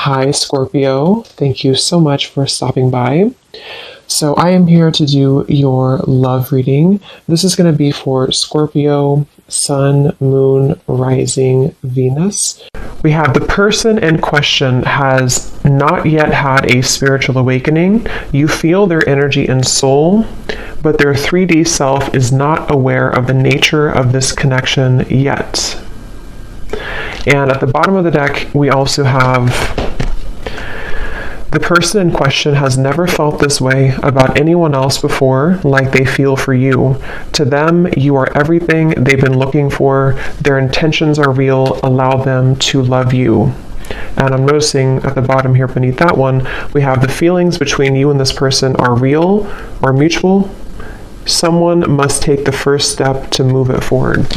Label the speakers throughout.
Speaker 1: Hi, Scorpio. Thank you so much for stopping by. So, I am here to do your love reading. This is going to be for Scorpio, Sun, Moon, Rising, Venus. We have the person in question has not yet had a spiritual awakening. You feel their energy and soul, but their 3D self is not aware of the nature of this connection yet. And at the bottom of the deck, we also have the person in question has never felt this way about anyone else before, like they feel for you. To them, you are everything they've been looking for. Their intentions are real. Allow them to love you. And I'm noticing at the bottom here beneath that one, we have the feelings between you and this person are real or mutual. Someone must take the first step to move it forward.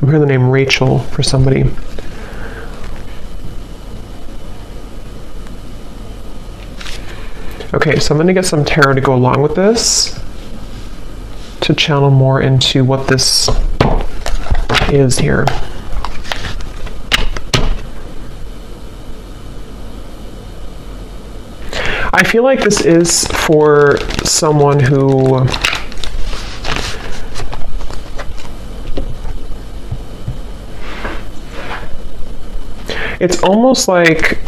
Speaker 1: I'm hearing the name Rachel for somebody. Okay, so I'm going to get some tarot to go along with this to channel more into what this is here. I feel like this is for someone who it's almost like,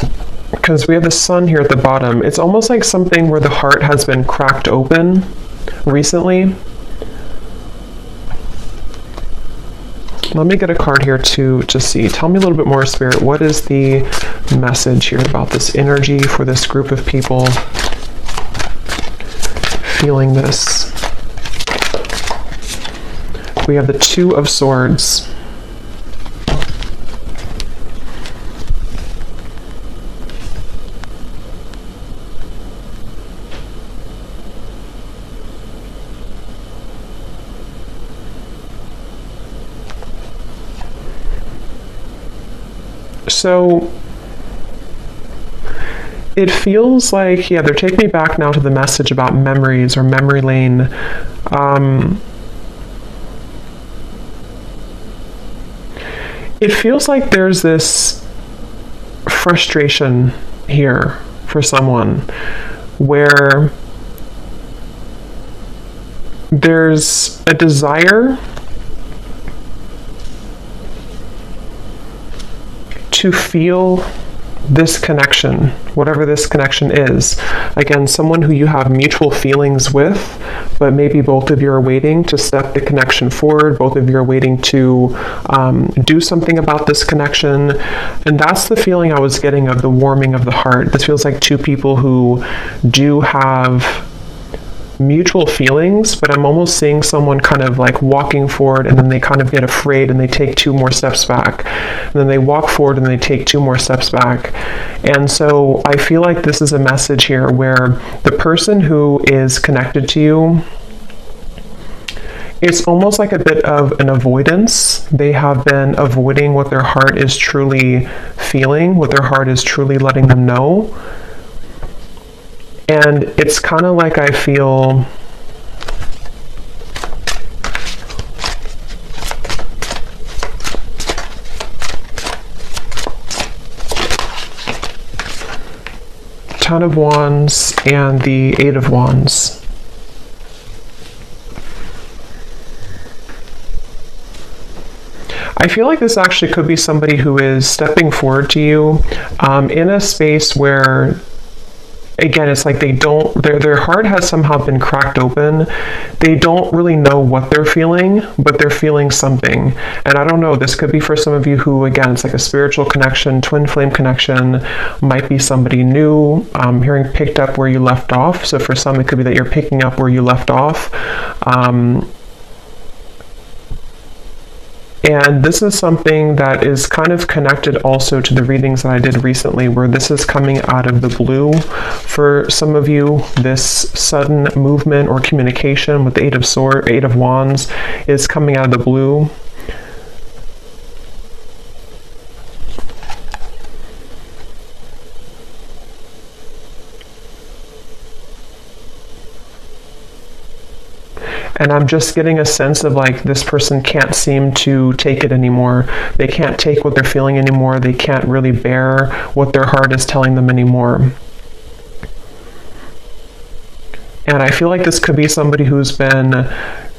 Speaker 1: because we have the sun here at the bottom, it's almost like something where the heart has been cracked open recently. Let me get a card here to see. Tell me a little bit more, Spirit. What is the message here about this energy for this group of people feeling this? We have the Two of Swords. So it feels like, yeah, they're taking me back now to the message about memories or memory lane. It feels like there's this frustration here for someone where there's a desire to feel this connection, whatever this connection is. Again, someone who you have mutual feelings with, but maybe both of you are waiting to step the connection forward. Both of you are waiting to do something about this connection. And that's the feeling I was getting of the warming of the heart. This feels like two people who do have mutual feelings, but I'm almost seeing someone kind of like walking forward and then they kind of get afraid and they take two more steps back. And then they walk forward and they take two more steps back. And so I feel like this is a message here where the person who is connected to you, it's almost like a bit of an avoidance. They have been avoiding what their heart is truly feeling, what their heart is truly letting them know. And it's kind of like I feel Ten of Wands and the Eight of Wands. I feel like this actually could be somebody who is stepping forward to you in a space where, again, it's like they don't, their heart has somehow been cracked open. They don't really know what they're feeling, but they're feeling something. And I don't know, this could be for some of you who, again, it's like a spiritual connection, twin flame connection, might be somebody new, hearing picked up where you left off. So for some, it could be that you're picking up where you left off. And this is something that is kind of connected also to the readings that I did recently, where this is coming out of the blue for some of you. This sudden movement or communication with the Eight of Wands is coming out of the blue. And I'm just getting a sense of like this person can't seem to take it anymore. They can't take what they're feeling anymore. They can't really bear what their heart is telling them anymore. And I feel like this could be somebody who's been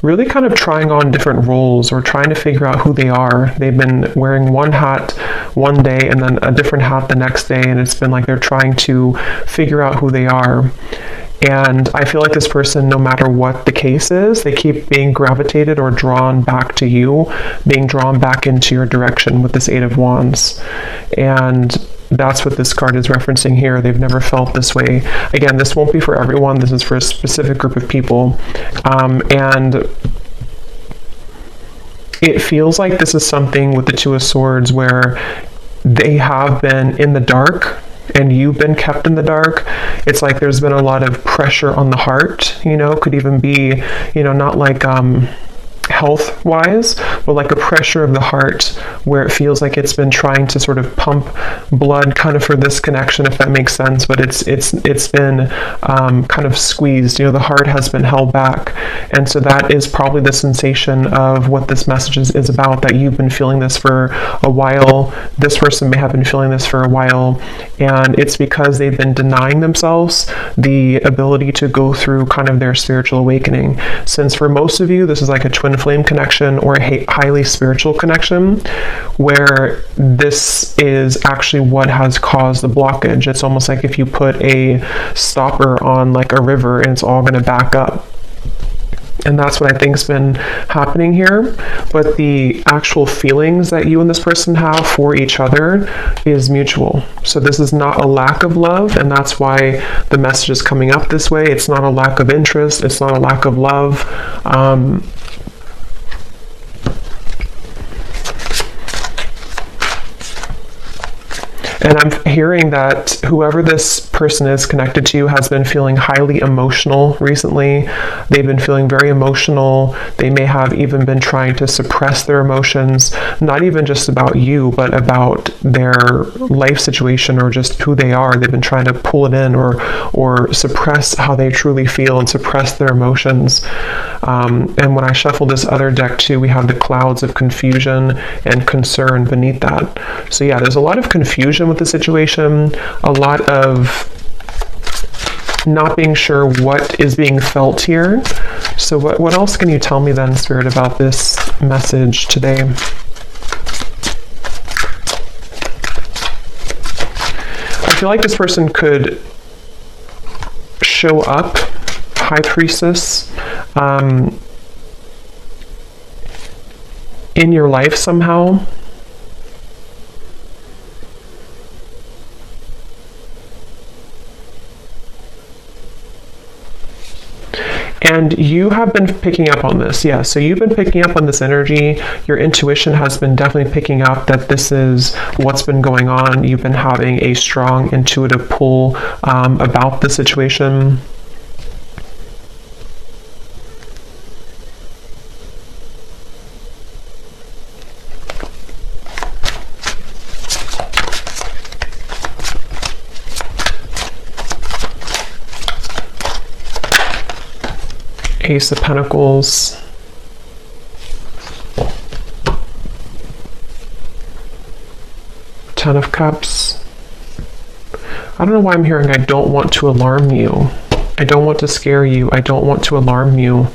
Speaker 1: really kind of trying on different roles or trying to figure out who they are. They've been wearing one hat one day and then a different hat the next day, and it's been like they're trying to figure out who they are. And I feel like this person, no matter what the case is, they keep being gravitated or drawn back to you, being drawn back into your direction with this Eight of Wands. And that's what this card is referencing here. They've never felt this way. Again, this won't be for everyone. This is for a specific group of people. And it feels like this is something with the Two of Swords where they have been in the dark and you've been kept in the dark. It's like there's been a lot of pressure on the heart, could even be, not like health wise, but like a pressure of the heart where it feels like it's been trying to sort of pump blood kind of for this connection, if that makes sense, but it's been kind of squeezed. The heart has been held back. And so that is probably the sensation of what this message is about, that you've been feeling this for a while. This person may have been feeling this for a while, and it's because they've been denying themselves the ability to go through kind of their spiritual awakening. Since for most of you, this is like a twin flame connection or a highly spiritual connection, where this is actually what has caused the blockage. It's almost like if you put a stopper on like a river and it's all going to back up. And that's what I think has been happening here. But the actual feelings that you and this person have for each other is mutual. So this is not a lack of love, and that's why the message is coming up this way. It's not a lack of interest. It's not a lack of love. And I'm hearing that whoever this person is connected to has been feeling highly emotional recently. They've been feeling very emotional. They may have even been trying to suppress their emotions, not even just about you, but about their life situation or just who they are. They've been trying to pull it in or suppress how they truly feel and suppress their emotions. And when I shuffle this other deck too, we have the clouds of confusion and concern beneath that. So yeah, there's a lot of confusion with the situation, a lot of not being sure what is being felt here. So what else can you tell me then, Spirit, about this message today? I feel like this person could show up, High Priestess, in your life somehow. And you have been picking up on this, yeah. So you've been picking up on this energy. Your intuition has been definitely picking up that this is what's been going on. You've been having a strong intuitive pull about the situation. Ace of Pentacles, Ten of Cups. I don't know why I'm hearing I don't want to alarm you. I don't want to scare you. I don't want to alarm you.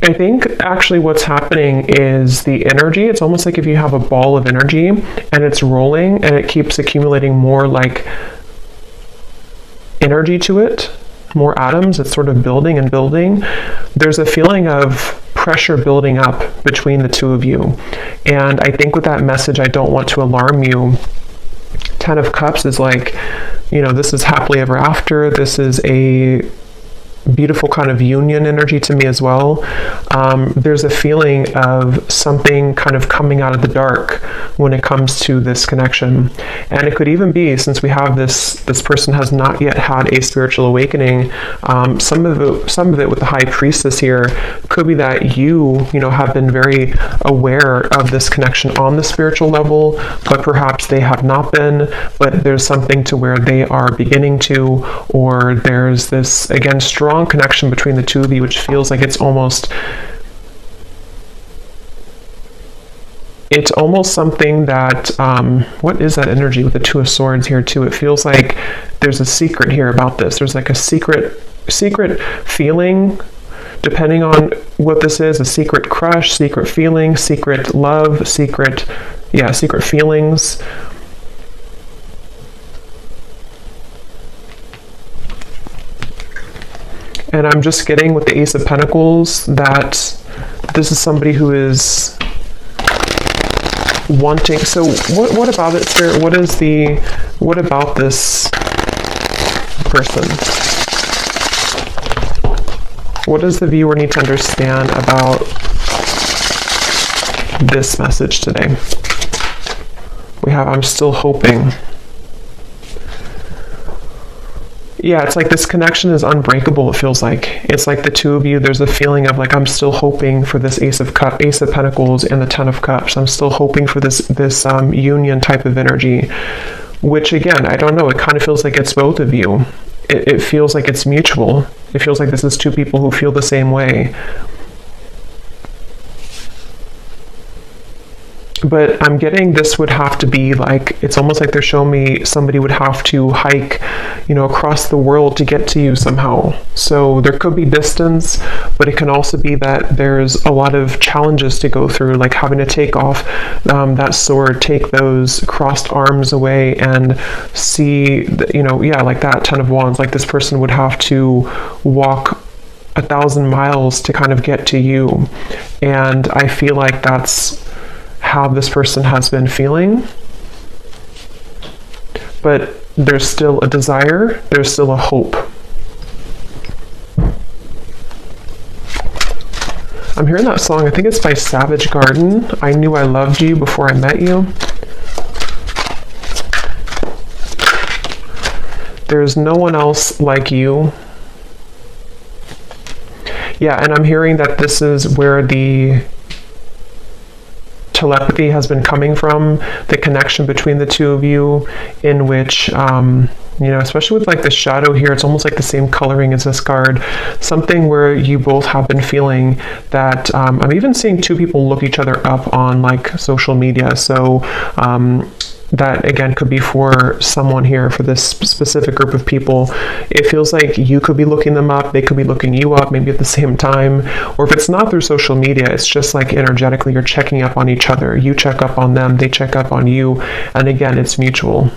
Speaker 1: I think actually what's happening is the energy. It's almost like if you have a ball of energy and it's rolling and it keeps accumulating more like energy to it, more atoms. It's sort of building and building. There's a feeling of pressure building up between the two of you. And I think with that message, I don't want to alarm you. Ten of Cups is like, this is happily ever after. This is a beautiful kind of union energy to me as well. There's a feeling of something kind of coming out of the dark when it comes to this connection. And it could even be, since we have this person has not yet had a spiritual awakening, some of it with the High Priestess here could be that you have been very aware of this connection on the spiritual level, but perhaps they have not been, but there's something to where they are beginning to, or there's this, again, strong connection between the two of you, which feels like it's almost something that, what is that energy with the Two of Swords here too? It feels like there's a secret here about this. There's like a secret feeling, depending on what this is, a secret crush, secret feeling, secret love, secret feelings. And I'm just getting with the Ace of Pentacles that this is somebody who is wanting. So what about it, Spirit? What about this person? What does the viewer need to understand about this message today? We have, I'm still hoping. Yeah, it's like this connection is unbreakable, it feels like. It's like the two of you, there's a feeling of like, I'm still hoping for this Ace of Pentacles and the Ten of Cups. I'm still hoping for this union type of energy, which again, I don't know, it kind of feels like it's both of you. It feels like it's mutual. It feels like this is two people who feel the same way. But I'm getting this would have to be like, it's almost like they're showing me somebody would have to hike, across the world to get to you somehow. So there could be distance, but it can also be that there's a lot of challenges to go through, like having to take off that sword, take those crossed arms away and see, like that Ten of Wands, like this person would have to walk 1,000 miles to kind of get to you. And I feel like that's how this person has been feeling, but there's still a desire, there's still a hope. I'm hearing that song, I think it's by Savage Garden, I Knew I Loved You Before I Met You. There's no one else like you. Yeah, and I'm hearing that this is where the telepathy has been coming from, the connection between the two of you, in which especially with like the shadow here, it's almost like the same coloring as this card, something where you both have been feeling that, I'm even seeing two people look each other up on like social media, so that again could be for someone here, for this specific group of people. It feels like you could be looking them up, they could be looking you up maybe at the same time, or if it's not through social media, it's just like energetically you're checking up on each other, you check up on them, they check up on you, and again it's mutual.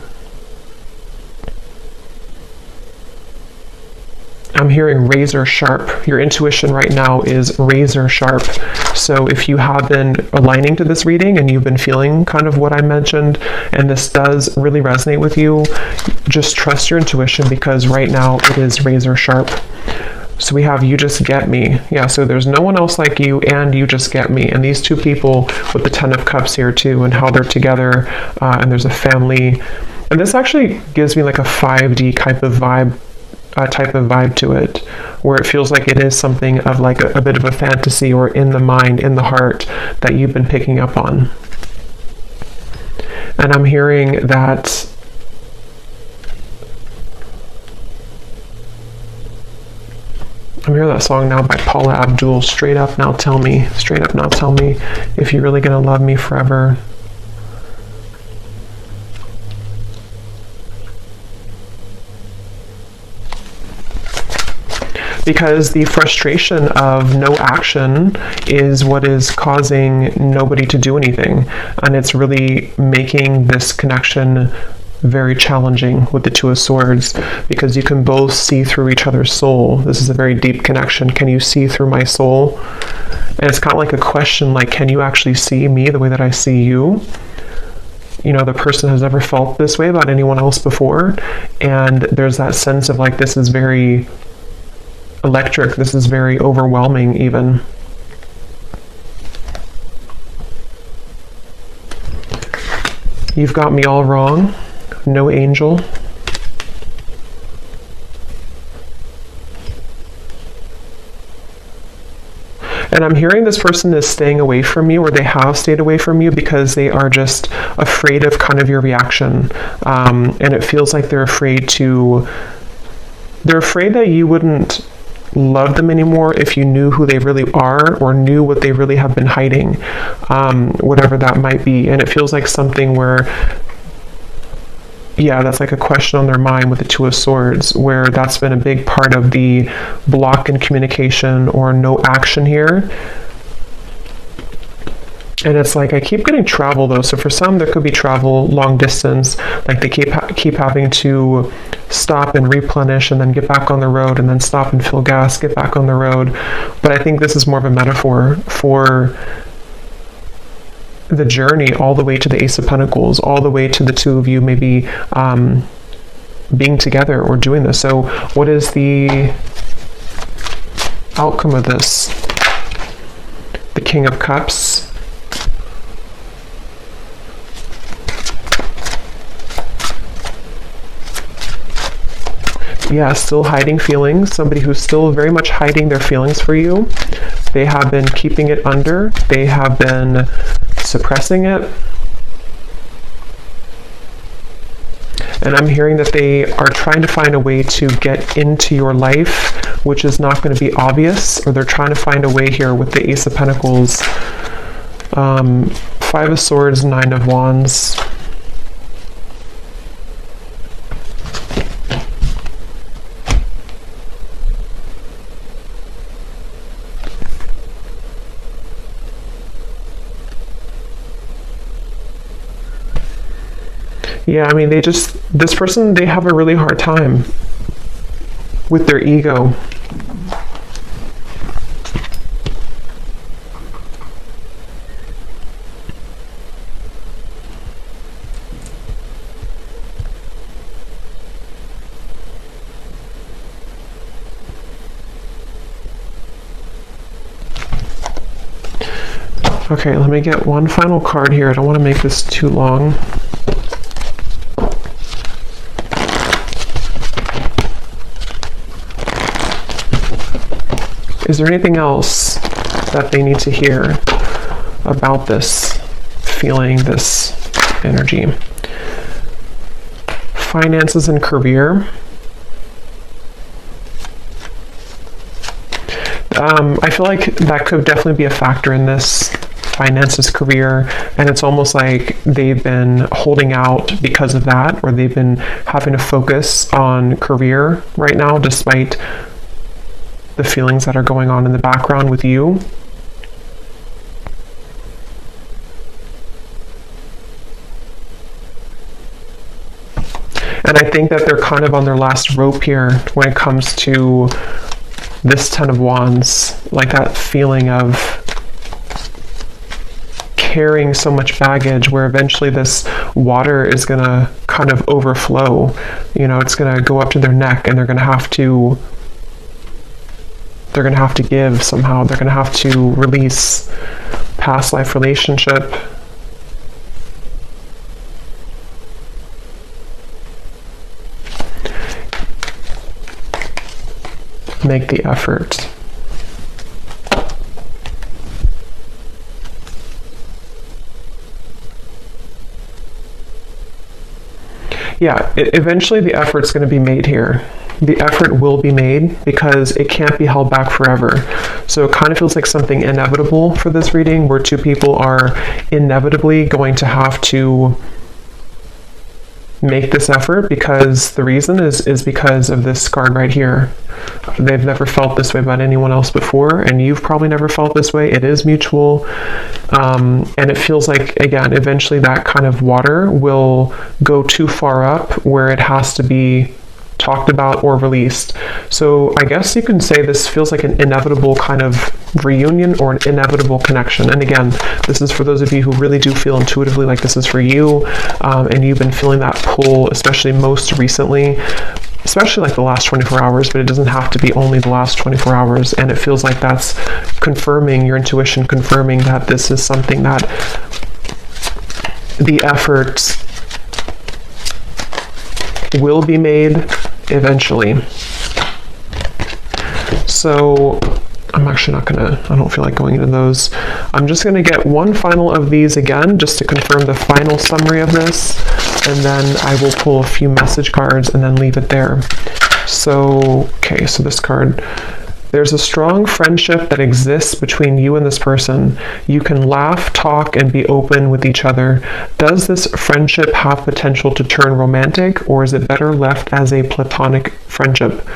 Speaker 1: I'm hearing razor sharp. Your intuition right now is razor sharp. So if you have been aligning to this reading and you've been feeling kind of what I mentioned, and this does really resonate with you, just trust your intuition, because right now it is razor sharp. So we have You Just Get Me. Yeah, so there's no one else like you, and you just get me. And these two people with the Ten of Cups here too, and how they're together, and there's a family. And this actually gives me like a 5D type of vibe to it, where it feels like it is something of like a bit of a fantasy, or in the mind, in the heart, that you've been picking up on. And I'm hearing that song now by Paula Abdul, Straight Up Now Tell Me, if you're really gonna love me forever. Because the frustration of no action is what is causing nobody to do anything. And it's really making this connection very challenging with the Two of Swords, because you can both see through each other's soul. This is a very deep connection. Can you see through my soul? And it's kind of like a question, like, can you actually see me the way that I see you? The person has never felt this way about anyone else before. And there's that sense of like, this is very electric. This is very overwhelming even. You've got me all wrong. No angel. And I'm hearing this person is staying away from you, or they have stayed away from you because they are just afraid of kind of your reaction. And it feels like they're afraid that you wouldn't love them anymore if you knew who they really are, or knew what they really have been hiding, whatever that might be. And it feels like something where, yeah, that's like a question on their mind with the Two of Swords, where that's been a big part of the block in communication or no action here. And it's like, I keep getting travel though. So for some, there could be travel long distance, like they keep having to stop and replenish and then get back on the road, and then stop and fill gas, get back on the road. But I think this is more of a metaphor for the journey all the way to the Ace of Pentacles, all the way to the two of you maybe being together or doing this. So what is the outcome of this? The King of Cups. Yeah, still hiding feelings. Somebody who's still very much hiding their feelings for you. They have been keeping it under. They have been suppressing it. And I'm hearing that they are trying to find a way to get into your life, which is not going to be obvious, or they're trying to find a way here with the Ace of Pentacles, Five of Swords, Nine of Wands. Yeah, I mean, this person, they have a really hard time with their ego. Okay, let me get one final card here. I don't want to make this too long. Is there anything else that they need to hear about this feeling, this energy? Finances and career. I feel like that could definitely be a factor in this. Finances, career, and it's almost like they've been holding out because of that, or they've been having to focus on career right now despite the feelings that are going on in the background with you. And I think that they're kind of on their last rope here when it comes to this Ten of Wands, like that feeling of carrying so much baggage, where eventually this water is going to kind of overflow. You know, it's going to go up to their neck, and they're going to have to give somehow. They're going to have to release past life relationship. Make the effort. Yeah, eventually the effort's going to be made here. The effort will be made because it can't be held back forever. So it kind of feels like something inevitable for this reading, where two people are inevitably going to have to make this effort, because the reason is because of this card right here. They've never felt this way about anyone else before, and you've probably never felt this way. It is mutual, and it feels like, again, eventually that kind of water will go too far up where it has to be talked about or released. So I guess you can say this feels like an inevitable kind of reunion, or an inevitable connection. And again, this is for those of you who really do feel intuitively like this is for you, and you've been feeling that pull, especially most recently. especially like the last 24 hours, but it doesn't have to be only the last 24 hours. And it feels like that's confirming your intuition, confirming that this is something that the effort will be made eventually. So I'm actually not gonna, I don't feel like going into those. I'm just gonna get one final of these again, just to confirm the final summary of this, and then I will pull a few message cards and then leave it there. So, okay, so this card, there's a strong friendship that exists between you and this person. You can laugh, talk, and be open with each other. Does this friendship have potential to turn romantic, or is it better left as a platonic friendship?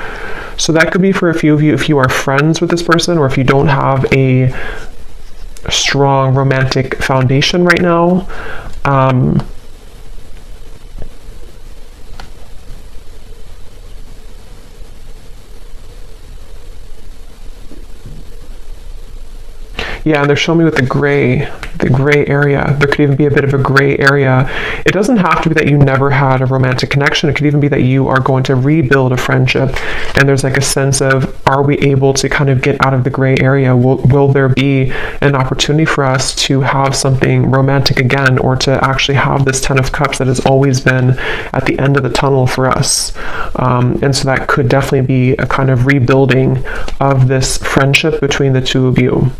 Speaker 1: So that could be for a few of you if you are friends with this person, or if you don't have a strong romantic foundation right now. Yeah, and they're showing me with the gray area. There could even be a bit of a gray area. It doesn't have to be that you never had a romantic connection. It could even be that you are going to rebuild a friendship. And there's like a sense of, are we able to kind of get out of the gray area? Will there be an opportunity for us to have something romantic again, or to actually have this 10 of Cups that has always been at the end of the tunnel for us? And so that could definitely be a kind of rebuilding of this friendship between the two of you.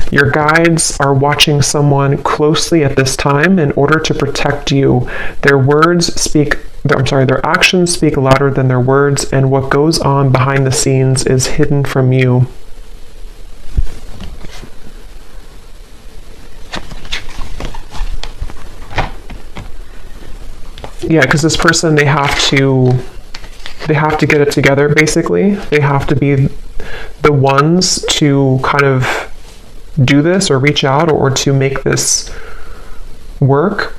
Speaker 1: Your guides are watching someone closely at this time in order to protect you. Their actions speak louder than their words, and what goes on behind the scenes is hidden from you. Yeah, because this person, they have to get it together, basically. They have to be the ones to kind of do this, or reach out, or to make this work.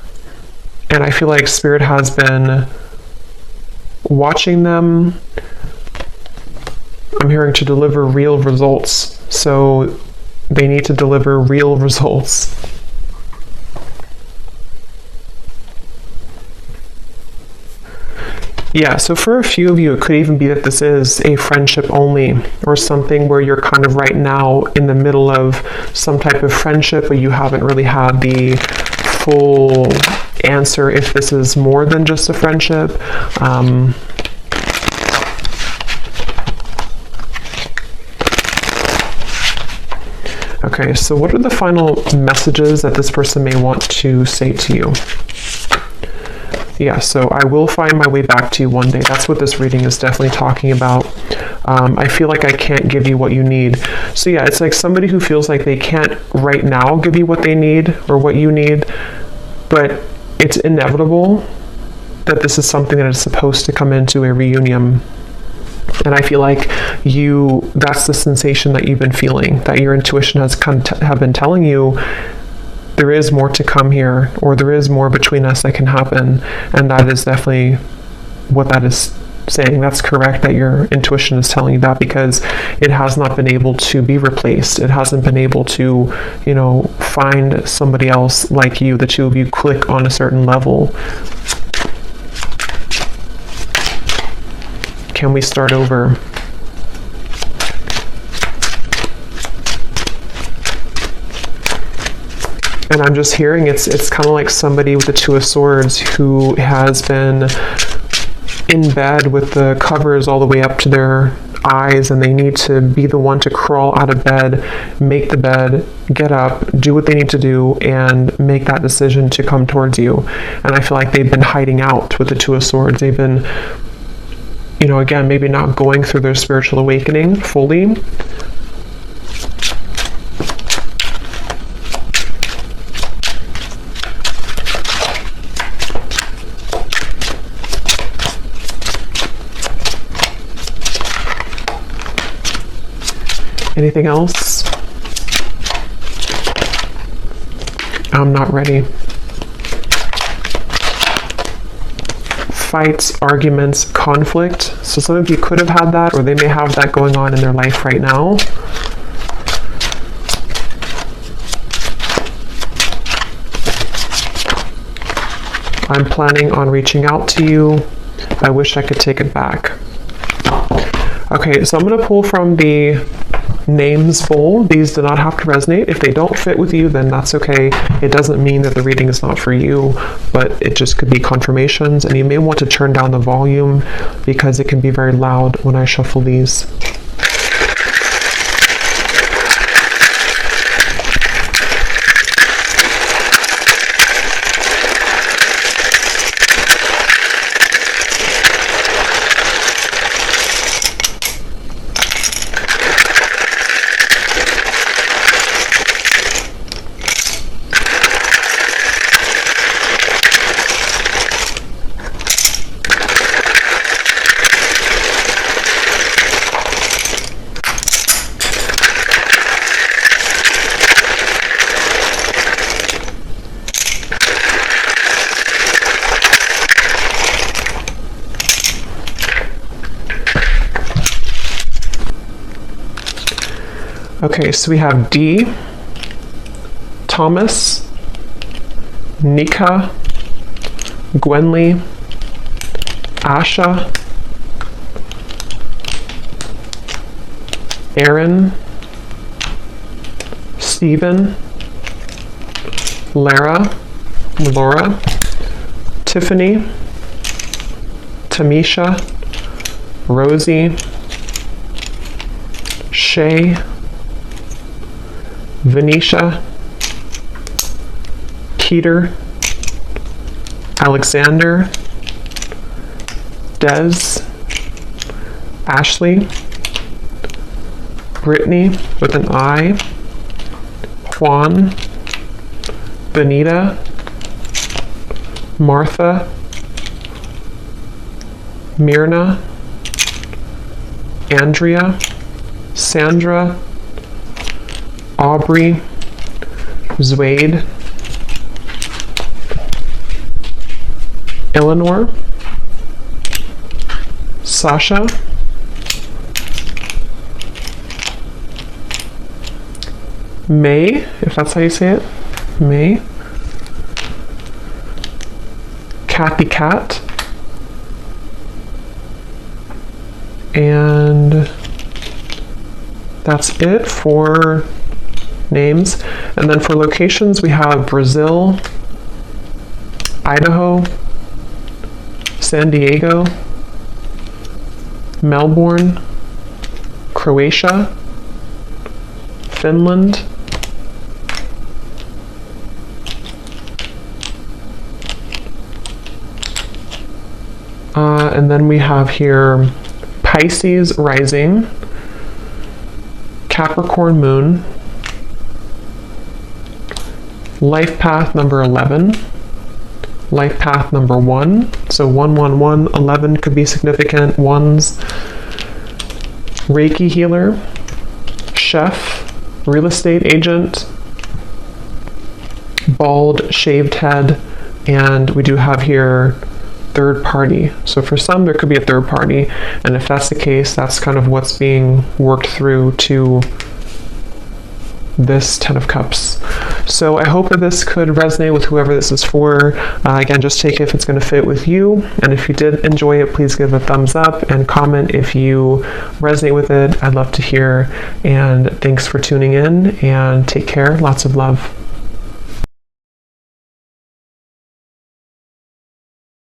Speaker 1: And I feel like Spirit has been watching them. I'm hearing to deliver real results. So they need to deliver real results. Yeah, so for a few of you, it could even be that this is a friendship only, or something where you're kind of right now in the middle of some type of friendship, but you haven't really had the full answer if this is more than just a friendship. Okay, so what are the final messages that this person may want to say to you? Yeah, so I will find my way back to you one day. That's what this reading is definitely talking about. I feel like I can't give you what you need. So yeah, it's like somebody who feels like they can't right now give you what they need or what you need, but it's inevitable that this is something that is supposed to come into a reunion. And I feel like that's the sensation that you've been feeling, that your intuition has have been telling you there is more to come here, or there is more between us that can happen. And that is definitely what that is saying. That's correct that your intuition is telling you that, because it has not been able to be replaced. It hasn't been able to, find somebody else like you. The two of you click on a certain level. Can we start over? And I'm just hearing it's kind of like somebody with the Two of Swords who has been in bed with the covers all the way up to their eyes, and they need to be the one to crawl out of bed, make the bed, get up, do what they need to do, and make that decision to come towards you. And I feel like they've been hiding out with the Two of Swords. They've been, again, maybe not going through their spiritual awakening fully. Anything else? I'm not ready. Fights, arguments, conflict. So some of you could have had that, or they may have that going on in their life right now. I'm planning on reaching out to you. I wish I could take it back. Okay, so I'm going to pull from the names bowl. These do not have to resonate. If they don't fit with you, then that's okay. It doesn't mean that the reading is not for you, but it just could be confirmations, and you may want to turn down the volume because it can be very loud when I shuffle these. Okay, so we have D, Thomas, Nika, Gwenly, Asha, Aaron, Stephen, Lara, Laura, Tiffany, Tamisha, Rosie, Shay, Venetia, Keter, Alexander, Des, Ashley, Brittany with an I, Juan, Benita, Martha, Myrna, Andrea, Sandra, Aubrey, Zwade, Eleanor, Sasha, May, if that's how you say it, May, Kathy Cat, and that's it for names. And then for locations, we have Brazil, Idaho, San Diego, Melbourne, Croatia, Finland, and then we have here Pisces rising, Capricorn moon, life path number 11, life path number 1, so 111, 11 could be significant ones, Reiki healer, chef, real estate agent, bald, shaved head, and we do have here third party. So for some, there could be a third party, and if that's the case, that's kind of what's being worked through to this 10 of Cups. So I hope that this could resonate with whoever this is for. Again, just take it if it's going to fit with you. And if you did enjoy it, please give a thumbs up and comment if you resonate with it. I'd love to hear. And thanks for tuning in, and take care. Lots of love.